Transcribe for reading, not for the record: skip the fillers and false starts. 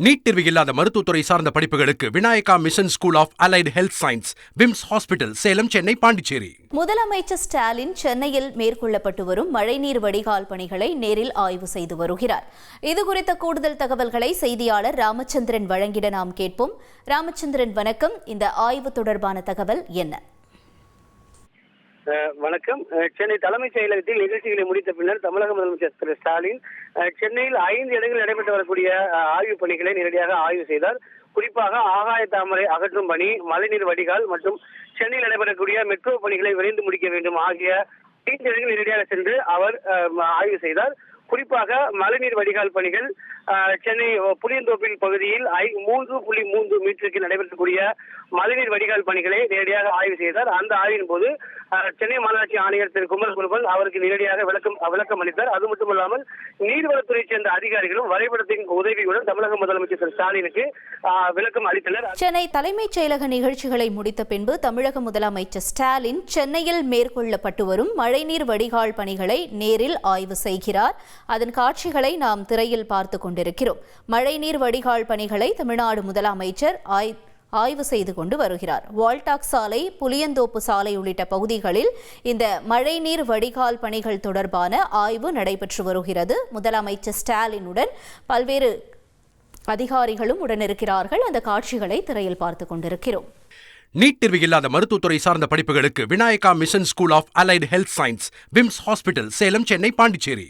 NEET தேர்வு இல்லாத மருத்துவத்துறை சார்ந்த படிப்புகளுக்கு Vinayaka Mission School of Allied Health Science, VIMS Hospital, Salem, Chennai, Pondicherry. முதலமைச்சர் ஸ்டாலின் சென்னையில் மேற்கொள்ளப்பட்டு வரும் மழைநீர் வடிகால் பணிகளை நேரில் ஆய்வு செய்து வருகிறார். இதுகுறித்த கூடுதல் தகவல்களை செய்தியாளர் ராமச்சந்திரன் வழங்கிட நாம் கேட்போம். ராமச்சந்திரன், வணக்கம். இந்த ஆய்வு தொடர்பான தகவல் என்ன? வணக்கம். சென்னை தலைமைச் செயலகத்தில் நிகழ்ச்சிகளை முடித்த பின்னர் தமிழக முதலமைச்சர் திரு ஸ்டாலின் சென்னையில் 5 இடங்களில் நடைபெற்று வரக்கூடிய ஆய்வுப் பணிகளை நேரடியாக ஆய்வு செய்தார். குறிப்பாக ஆகாய தாமரை அகற்றும் பணி, மழைநீர் வடிகால் மற்றும் சென்னையில் நடைபெறக்கூடிய மெட்ரோ பணிகளை விரைந்து முடிக்க வேண்டும் ஆகிய 5 இடங்களில் நேரடியாக சென்று அவர் ஆய்வு செய்தார். குறிப்பாக மழைநீர் வடிகால் பணிகள் சென்னை புளியந்தோப்பில் பகுதியில் 3.3 மீட்டருக்கு நடைபெறக்கூடிய மழைநீர் வடிகால் பணிகளை நேரடியாக ஆய்வு செய்தார். அந்த ஆய்வின் போது சென்னை மாநகராட்சி ஆணையர் திரு குமரகுருபன் அவருக்கு நேரடியாக விளக்கம் அளித்தார். அது மட்டுமல்லாமல் நீர்வளத்துறை சேர்ந்த அதிகாரிகளும் வரைபடத்தின் உதவியுடன் தமிழக முதலமைச்சர் திரு ஸ்டாலினுக்கு விளக்கம் அளித்தனர். சென்னை தலைமைச் செயலக நிகழ்ச்சிகளை முடித்த பின்பு தமிழக முதலமைச்சர் ஸ்டாலின் சென்னையில் மேற்கொள்ளப்பட்டு வரும் மழைநீர் வடிகால் பணிகளை நேரில் ஆய்வு செய்கிறார். அதன் காட்சிகளை நாம் திரையில் பார்த்துக் கொண்டிருக்கிறோம். மழைநீர் வடிகால் பணிகளை தமிழ்நாடு முதலமைச்சர் ஆய்வு செய்து கொண்டு வருகிறார். வால்டாக் சாலை, புளியந்தோப்பு சாலை உள்ளிட்ட பகுதிகளில் இந்த மழைநீர் வடிகால் பணிகள் தொடர்பான ஆய்வு நடைபெற்று வருகிறது. முதலமைச்சர் ஸ்டாலினுடன் பல்வேறு அதிகாரிகளும் உடனிருக்கிறார்கள். அந்த காட்சிகளை திரையில் பார்த்துக் கொண்டிருக்கிறோம். நீட் தேர்வு இல்லாத மருத்துவத்துறை சார்ந்த படிப்புகளுக்கு Vinayaka Mission School of Allied Health Science, VIMS Hospital, Salem, Chennai, Pondicherry.